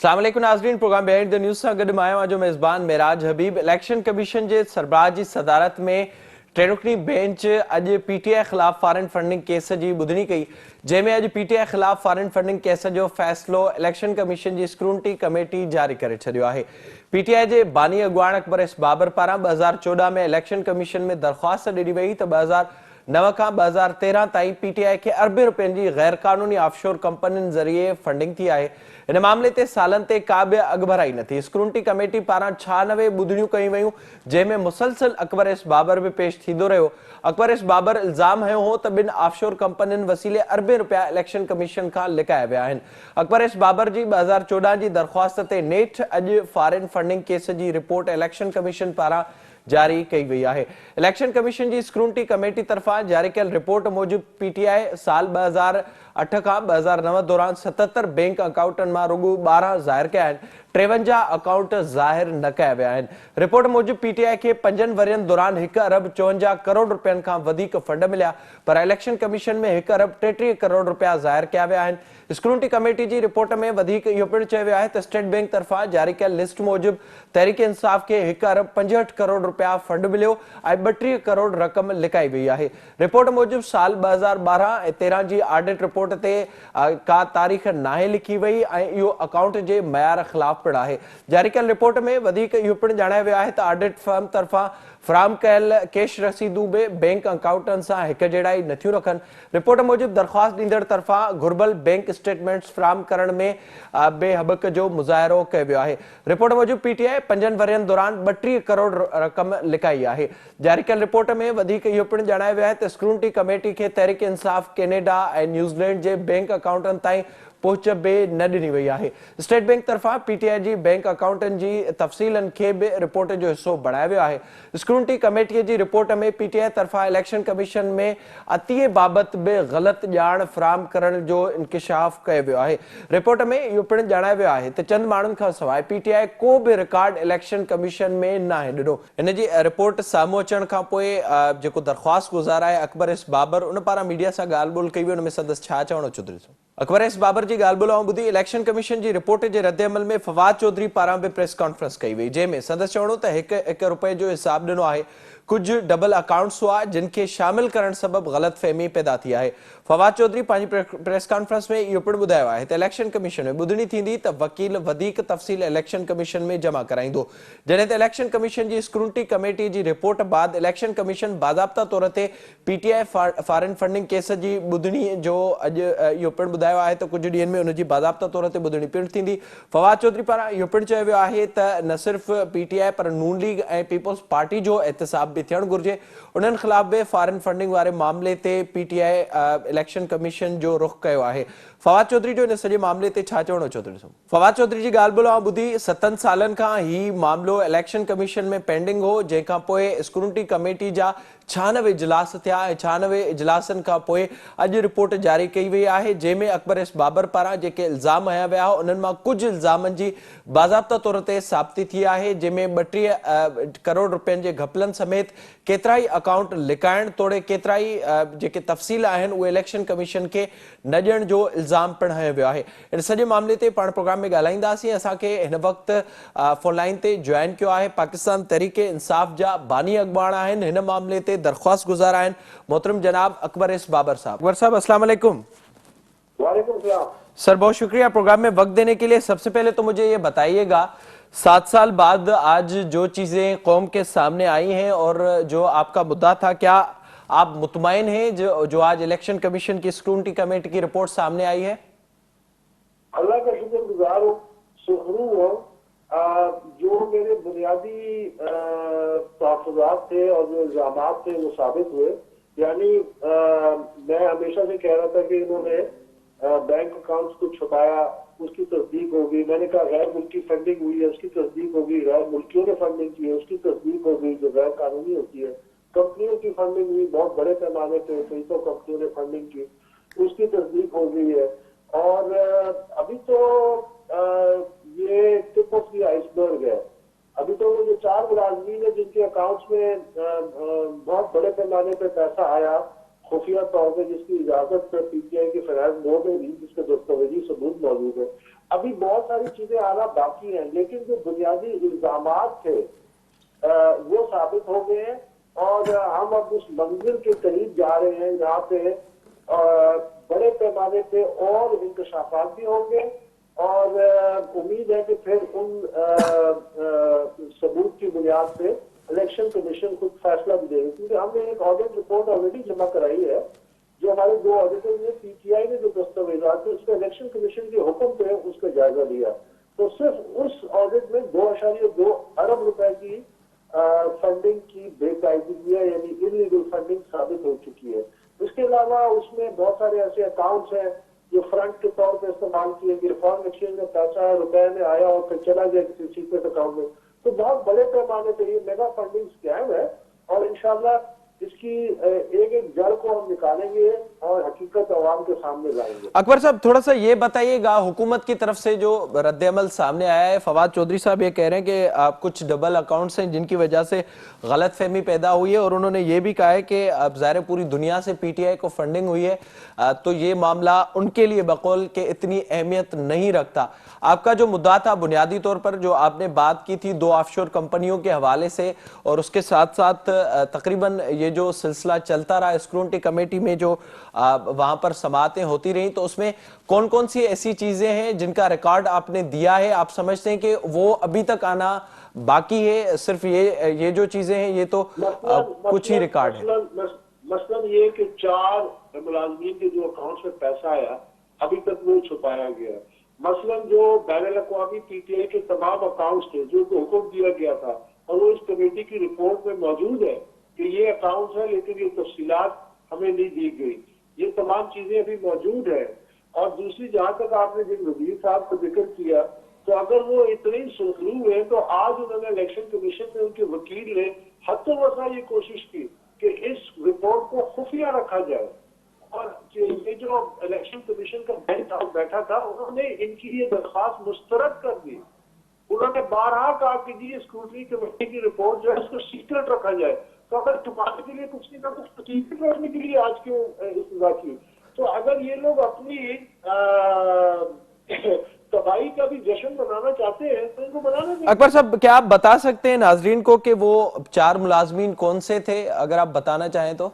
अस्सलाम वालेकुम नाज़रीन, प्रोग्राम बिहाइंड द न्यूज़ सां गॾु मां आहियां जो मेज़बान मेराज हबीब। इलेक्शन कमीशन जे सरबराह जी सदारत में टे रुकनी बेंच अॼु पीटीआई ख़िलाफ़ फॉरेन फंडिंग केस जी ॿुधणी कई, जंहिंमें अॼु पीटीआई ख़िलाफ़ फॉरेन फंडिंग केस जो फ़ैसिलो इलेक्शन कमीशन जी स्क्रूटनी कमेटी जारी करे छॾियो आहे। पीटीआई जे बानी अॻवान अकबर एस बाबर पारां 2014 में इलेक्शन कमीशन में दरख़्वास्त ॾिनी वई त 2009 खां 2013 ताईं पीटीआई खे अरबे रुपयनि जी गैर कानूनी ऑफशोर कंपनियुनि ज़रिए फंडिंग थी आहे। इन मामले ते सालनि ते का बि अॻभराई न थी। स्क्रूटनी कमेटी पारां 96 ॿुधणियूं कयूं वयूं, जंहिंमें मुसलसल अकबर एस बाबर बि पेश थींदो रहियो। अकबर एस बाबर इल्ज़ाम हयो हो त ॿिनि ऑफशोर कंपनियुनि वसीले अरबे रुपया इलेक्शन कमीशन खां लिकाया विया आहिनि। अकबर एस बाबर जी 2014 जी दरख़्वास्त ते नेठ अॼु फॉरेन फंडिंग केस जी रिपोर्ट इलेक्शन कमीशन पारां जारी कई वई आहे। इलेक्शन कमीशन जी स्क्रूटनी कमेटी तरफ़ां जारी कयल रिपोर्ट मूजिब पीटीआई साल 2008 खां 2009 दौरान 77 बैंक अकाउंटनि मां रुगो 12 ज़ाहिर कया आहिनि। 53 अकाउंट ज़ाहिर न कया विया आहिनि। रिपोर्ट मूजिब पीटीआई खे 5 वरियनि दौरान 1 अरब 54 करोड़ रुपयनि खां वधीक फंड मिलिया, पर इलेक्शन कमीशन में 1 अरब 33 करोड़ रुपया ज़ाहिर कया विया आहिनि। स्क्रूटनी कमेटी जी रिपोर्ट में वधीक इहो पिणु चयो वियो आहे त स्टेट बैंक तरफ़ां जारी कयल लिस्ट मूजिब तहरीक इंसाफ़ खे 1 अरब 65 करोड़ रुपया फंड मिलियो ऐं 32 करोड़ रक़म लिकाई वई आहे। रिपोर्ट मूजिब साल 2012 ऐं 13 जी ऑडिट रिपोर्ट ते का तारीख़ नाहे लिखी वई ऐं इहो अकाउंट जे मयार ख़िलाफ़ पिणु आहे। जारी कयल रिपोर्ट में वधीक इहो पिणु ॼाणायो वियो आहे त ऑडिट फर्म तरफ़ां फ्राहम कयल कैश रसीदूं बि बैंक अकाउंटनि सां हिक जहिड़ा ई नथियूं रखनि। रिपोर्ट मूजिब दरख़्वास्त ॾींदड़ तरफ़ां घुर्बल बैंक स्टेटमेंट्स फ्राहम करण में बेहबक जो मुज़ाहिरो कयो वियो आहे। रिपोर्ट मूजिब पीटीआई 5 वरियनि दौरान 32 करोड़ रक़म लिकाई आहे। जारी कयल रिपोर्ट में वधीक इहो पिणु ॼाणायो वियो आहे त स्क्रूटनी कमेटी खे तहरीक इंसाफ़ कैनेडा ऐं न्यूज़ीलैंड जे बैंक अकाउंटनि ताईं पहुच बि न ॾिनी वई आहे। स्टेट बैंक तरफ़ां पीटीआई जी बैंक अकाउंटनि जी तफ़सीलनि खे बि रिपोर्ट जो हिसो बणायो वियो आहे। स्क्रूटनी कमेटीअ जी रिपोर्ट में पीटीआई तरफ़ां इलेक्शन कमीशन में अतीअ बाबति बि ग़लति ॼाण फ्राहम करण जो इंकिशाफ कयो वियो आहे। रिपोर्ट में इहो पिणु ॼाणायो वियो आहे त चंद माण्हुनि खां सवाइ पीटीआई को बि रिकॉर्ड इलेक्शन कमीशन में नाहे ॾिनो। इन जी रिपोर्ट साम्हूं अचण खां पोइ जेको दरख़्वास्त गुज़ार आहे अकबर एस बाबर, उन पारां मीडिया सां ॻाल्हि ॿोल कई वई, हुन में संदसि छा चवणो अचो? अकबर एस बाबर जी ॻाल्हि ॿोल ॿुधी। इलेक्शन कमीशन जी रिपोर्ट जे रद्द अमल में फवाद चौधरी पारां बि प्रेस कॉन्फ्रेंस कई वई, जंहिंमें संदसि चवणो त 1 रुपए जो हिसाब ॾिनो आहे। कुझु डबल अकाउंट्स हुआ जिन खे शामिल करण सबबि ग़लतफ़हमी पैदा थी आहे। फवाद चौधरी पंहिंजी प्रेस कॉन्फ्रेंस में इहो पिणु ॿुधायो आहे त इलेक्शन कमीशन में ॿुधणी थींदी त वकील वधीक तफ़सील इलेक्शन कमीशन में जमा कराईंदो। जॾहिं त इलेक्शन कमीशन जी स्क्रूटनी कमेटी जी रिपोर्ट बाद इलेक्शन कमीशन बाज़ाब्ता तौर ते पीटीआई फॉरेन फंडिंग केस जी ॿुधणी जो अॼु इहो पिणु ॿुधायो आहे त कुझु ॾींहंनि में उनजी बाज़ाब्ता तौर ते ॿुधणी पिणु थींदी। फवाद चौधरी पारां इहो पिणु चयो वियो आहे त न सिर्फ़ पीटीआई पर नून लीग ऐं पीपल्स पार्टी जो एहतसाब बि थियणु घुरिजे। उन्हनि ख़िलाफ़ बि फॉरेन फंडिंग वारे मामले ते पीटीआई इलेक्शन कमीशन जो रुख़ कयो आहे। फवाद चौधरी जो इन सॼे मामले ते छा चवणो अचो? फवाद चौधरी जी ॻाल्हि ॿोल ॿुधी। 7 सालनि खां ही मामलो इलेक्शन कमीशन में पेंडिंग हो, जंहिंखां पोइ स्क्रूटनी कमेटी जा 96 इजलास थिया ऐं 96 इजलासनि खां पोइ अॼु रिपोर्ट जारी कई वई आहे, जंहिंमें अकबर एस बाबर पारां जेके इल्ज़ाम हया विया हुआ उन्हनि मां कुझु इल्ज़ामनि जी बाज़ाब्ता तौर ते साबिती थी आहे, जंहिंमें 32 करोड़ रुपयनि जे घपलनि समेत केतिरा ई अकाउंट लिकाइण तोड़े केतिरा ई जेके तफ़सील आहिनि उहे इलेक्शन कमीशन खे न ॾियण जो इल्ज़ाम पिणु हयो वियो आहे। इन सॼे मामले ते पाण प्रोग्राम में ॻाल्हाईंदासीं। असांखे हिन वक़्तु फ़ोन लाइन ते जॉइन कयो आहे पाकिस्तान तहरीक इंसाफ़ जा बानी अॻवान आहिनि, हिन मामले ते दरख़्वास्त गुज़ार आहिनि मोहतरम जनाब अकबर एस बाबर साहब। अकबर साहब अस्सलाम वालेकुम। वालेकुम सलाम सर, बहुत शुक्रिया प्रोग्राम में वक्त देने के लिए। सबसे पहले तो मुझे ये बताइएगा, 7 साल बाद आज जो चीजें कौम के सामने आई हैं और जो आपका मुद्दा था, क्या आप मुतमईन हैं जो आज इलेक्शन कमीशन की स्क्रूटनी कमेटी की रिपोर्ट सामने आई है? अल्लाह का शुक्रगुजार हूँ, सुखरू हूँ। जो मेरे बुनियादी तहफ़्फ़ुज़ात थे और जो इल्ज़ामात थे वो साबित हुए। यानी मैं हमेशा से कह रहा था कि इन्होंने बैंक अकाउंट्स को छुपाया, उसकी तस्दीक होगी। मैंने कहा गैर मुल्की फंडिंग हुई है, उसकी तस्दीक होगी। गैर मुल्कियों ने फंडिंग की है, उसकी तस्दीक होगी जो गैर कानूनी होती है। कंपनियों की फंडिंग हुई, बहुत बड़े पैमाने पे कई तो कंपनियों ने फंडिंग की, उसकी तस्दीक हो गई है। और अभी तो ये टिप ऑफ द आइसबर्ग है। अभी तो वो जो 4 मुलाजमीन है जिनके अकाउंट्स में बहुत बड़े पैमाने पे पैसा आया खुफिया तौर पर, जिसकी इजाजत पर पीटीआई के फाइनेंस बोर्ड ने दी, जिसके दस्तावेजी सबूत मौजूद है। अभी बहुत सारी चीजें आना बाकी हैं, लेकिन जो बुनियादी इल्जामात थे वो साबित हो गए हैं और हम अब उस मंजिल के करीब जा रहे हैं जहाँ पे बड़े पैमाने पे और इंकशाफात भी होंगे और उम्मीद है कि फिर उन सबूत की बुनियाद पे इलेक्शन कमीशन खुद फैसला भी देगी, क्योंकि हमने एक ऑडिट रिपोर्ट ऑलरेडी जमा कराई है जो हमारे दो ऑडिटर ने पीटीआई ने जो दस्तावेजात थे उसका इलेक्शन कमीशन के हुक्म पे उसका जायजा लिया। तो सिर्फ उस ऑडिट में 2.2 अरब रुपए की फंडिंग की बेकायदगी है, यानी इलीगल फंडिंग साबित हो चुकी है। इसके अलावा उसमें बहुत सारे ऐसे अकाउंट्स हैं जो फ्रंट के तौर पर इस्तेमाल किए गए, फॉरेन एक्सचेंज में पैसा रुपए में आया और फिर चला गया किसी सीक्रेट अकाउंट में। तो बहुत बड़े पैमाने पर ये मेगा फंडिंग स्कैम है और इंशाल्लाह इसकी एक एक जड़ को हम निकालेंगे और हकीकत अवाम के सामने लाएंगे। अकबर साहब, थोड़ा सा ये बताइएगा, हुकूमत की तरफ से जो रद्द-ए-अमल सामने आया है, फवाद चौधरी साहब ये कह रहे हैं कि कुछ डबल अकाउंट्स हैं जिनकी वजह से गलतफहमी पैदा हुई है और उन्होंने ये भी कहा है कि अब ज़ाहिर पूरी दुनिया से पीटीआई को फंडिंग हुई है, तो ये मामला उनके लिए बकौल के इतनी अहमियत नहीं रखता। आपका जो मुद्दा था बुनियादी तौर पर जो आपने बात की थी 2 ऑफशोर कंपनियों के हवाले से और उसके साथ साथ तकरीबन ये जो सिलसिला चलता रहा स्क्रूटनी कमेटी में जो वहां पर समातें होती रही, तो उसमें कौन कौन सी ऐसी चीजें हैं जिनका रिकॉर्ड आपने दिया है, आप समझते हैं कि वो अभी तक आना बाकी है? सिर्फ ये जो चीजें हैं ये तो कुछ ही रिकॉर्ड है। मसलन ये कि 4 मुलाजमीन के जो अकाउंट्स में पैसा आया अभी तक वो छुपाया गया। मसलन जो बैनुल अक़वामी पीटीआई के तमाम अकाउंट्स थे जो हुक्म दिया गया था और वो इस कमेटी की रिपोर्ट में मौजूद है कि ये अकाउंट्स है, लेकिन ये तफसीलात हमें नहीं दी गई, ये तमाम चीजें अभी मौजूद है। और दूसरी, जहां तक आपने जिन वजीर साहब को जिक्र किया, तो अगर वो इतने सुरखरू हुए तो आज उन्होंने इलेक्शन कमीशन में उनके वकील ने हद वसा ये कोशिश की कि इस रिपोर्ट को खुफिया रखा जाए और ये जो इलेक्शन कमीशन का बेंच बैठा था उन्होंने इनकी ये दरख्वास्त मुस्तरद कर दी। उन्होंने बारहा कहा कि जी स्क्रूटनी कमेटी की रिपोर्ट जो है उसको सीक्रेट रखा जाए। तो अगर छुपाने के लिए कुछ नहीं था तो सीक्रेट रखने के लिए आज क्यों इस्तदा की? तो अगर ये लोग अपनी तबाही का भी जश्न मनाना चाहते हैं तो इनको बनाना चाहिए। अकबर साहब, क्या आप बता सकते हैं नाजरीन को कि वो 4 मुलाजमीन कौन से थे, अगर आप बताना चाहें तो?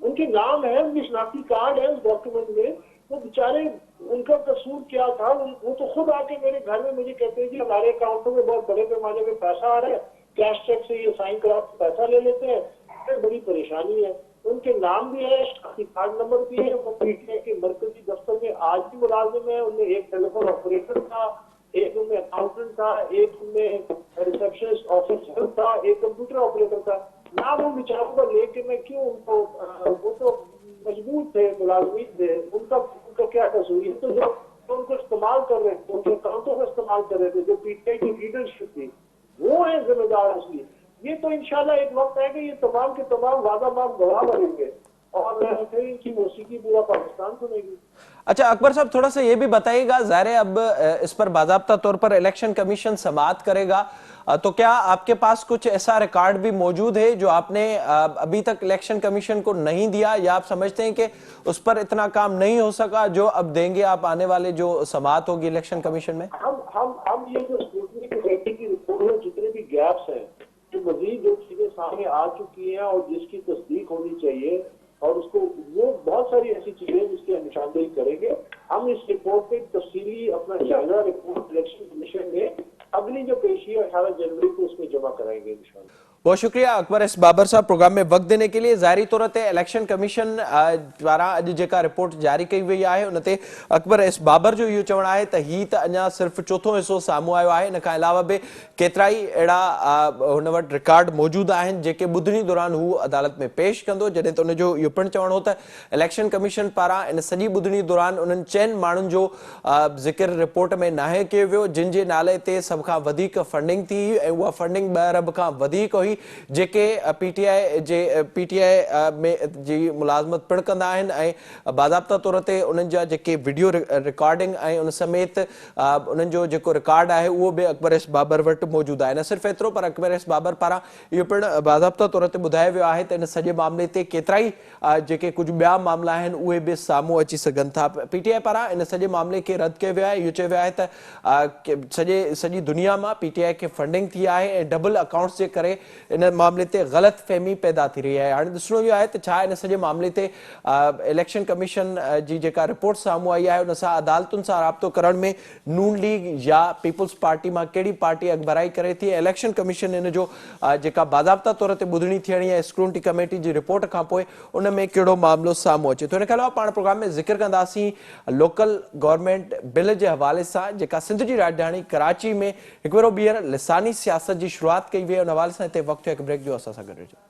उनके नाम है, उनकी शनाख्ती कार्ड है उस डॉक्यूमेंट में। वो बेचारे, उनका कसूर क्या था? वो तो खुद आके मेरे घर में मुझे कहते हैं कि हमारे अकाउंटों में बहुत बड़े पैमाने में पैसा आ रहा है, कैश चेक से ये साइन करा पैसा ले लेते हैं, बड़ी परेशानी है। उनके नाम भी है, शनाख्ती कार्ड नंबर भी है। वो पीटीआई के मरकजी दफ्तर में आज भी मुलाजिम है। उनमें एक टेलीफोन ऑपरेटर था, एक उनमें अकाउंटेंट था, एक उनमें रिसेप्शनिस्ट ऑफिसर था, एक कंप्यूटर ऑपरेटर था। नाम उन बेचारों को लेके मैं क्यों उनको, वो तो मजबूर थे, मुलाजमीन थे, उनका क्या कसूर है? तो जो उनको इस्तेमाल कर रहे थे, उनके अकाउंटों को इस्तेमाल कर रहे थे, जो पीटीआई की लीडरशिप थी, वो है जिम्मेदार असली। ये तो इंशाल्लाह एक वक्त है कि ये तमाम के तमाम वादा माफ गवाह बनेंगे और फिर इनकी मौसीकी पूरा पाकिस्तान सुनेगी। अच्छा अकबर साहब, थोड़ा सा ये भी बताइएगा, ज़ाहिर अब इस पर बाज़ाब्ता तौर पर इलेक्शन कमीशन समाअत करेगा, तो क्या आपके पास कुछ ऐसा रिकॉर्ड भी मौजूद है जो आपने अभी तक इलेक्शन कमीशन को नहीं दिया, या आप समझते हैं कि उस पर इतना काम नहीं हो सका जो अब देंगे आप आने वाले जो समाअत होगी इलेक्शन कमीशन में? हम ये जो स्क्रूटनी कमेटी की रिपोर्ट में जितने भी गैप्स हैं, जो मजीद जो चीजें सामने आ चुकी हैं और जिसकी तस्दीक होनी चाहिए, और उसको वो बहुत सारी ऐसी चीजें जिसकी हम निशानदेही करेंगे। हम इस रिपोर्ट पे तफसीली अपना जायजा रिपोर्ट इलेक्शन कमीशन में अगली जो पेशी है 18 जनवरी को उसमें जमा कराएंगे इंशाल्लाह। बहुत शुक्रिया अकबर एस बाबर साहब प्रोग्राम में वक्त देने के लिए। ज़ाहिरी तौर ते इलेक्शन कमीशन द्वारा अॼु जेका रिपोर्ट जारी कई वई आहे उन ते अकबर एस बाबर जो इहो चवणु आहे त हीउ त अञा सिर्फ़ु चोथों हिसो साम्हूं आयो आहे। इन खां अलावा बि केतिरा ई अहिड़ा हुन वटि रिकॉर्ड मौजूदु आहिनि जेके ॿुधणी दौरान हू अदालत में पेश कंदो, जॾहिं त उनजो इहो पिणु चवणो हो त इलेक्शन कमीशन पारां इन सॼी ॿुधणी दौरान उन्हनि 4 माण्हुनि जो ज़िक्र रिपोर्ट में नाहे कयो वियो जिन जे नाले ते सभ खां वधीक फंडिंग थी ऐं उहा फंडिंग 2 अरब खां वधीक हुई। हुई, जेके पीटीआई में जी मुलाज़मत पिण कंदा आहिनि ऐं बाज़ाब्ता तौर ते उन्हनि जा जेके वीडियो रिकॉर्डिंग ऐं उन समेत उन्हनि जो जेको रिकॉर्ड आहे उहो बि अकबर एस बाबर वटि मौजूदु आहे। न सिर्फ़ु एतिरो, पर अकबर एस बाबर पारां इहो पिणु बाज़ाब्ता तौर ते ॿुधायो वियो आहे त इन सॼे मामले ते केतिरा ई जेके कुझु ॿिया मामला आहिनि उहे बि साम्हूं अची सघनि था। पीटीआई पारां इन सॼे मामले खे रद्द कयो वियो आहे। इहो चयो वियो आहे त सॼी दुनिया मां पीटीआई खे फंडिंग थी आहे ऐं डबल अकाउंट्स जे करे इन मामले ते ग़लति फ़हमी पैदा थी रही आहे। हाणे ॾिसणो इहो आहे त छा इन सॼे मामले ते इलेक्शन कमीशन जी जेका रिपोर्ट साम्हूं आई आहे उन सां अदालतुनि सां राब्तो करण में नून लीग या पीपुल्स पार्टी मां कहिड़ी पार्टी अॻिभराई करे थी। इलेक्शन कमीशन इन जो जेका बाज़ाब्ता तौर ते ॿुधणी थियणी आहे स्क्रूटनी कमेटी जी रिपोर्ट खां पोइ उन में कहिड़ो मामिलो साम्हूं अचे थो। इन खां अलावा पाण प्रोग्राम में ज़िक्र कंदासीं लोकल गवर्नमेंट बिल जे हवाले सां जेका सिंध जी राजधानी कराची में हिकु भेरो ॿीहर लिसानी सियासत जी शुरूआत कई वई। उन हवाले सां हिते वक़्तु हिकु ब्रेक जो असां सां गॾु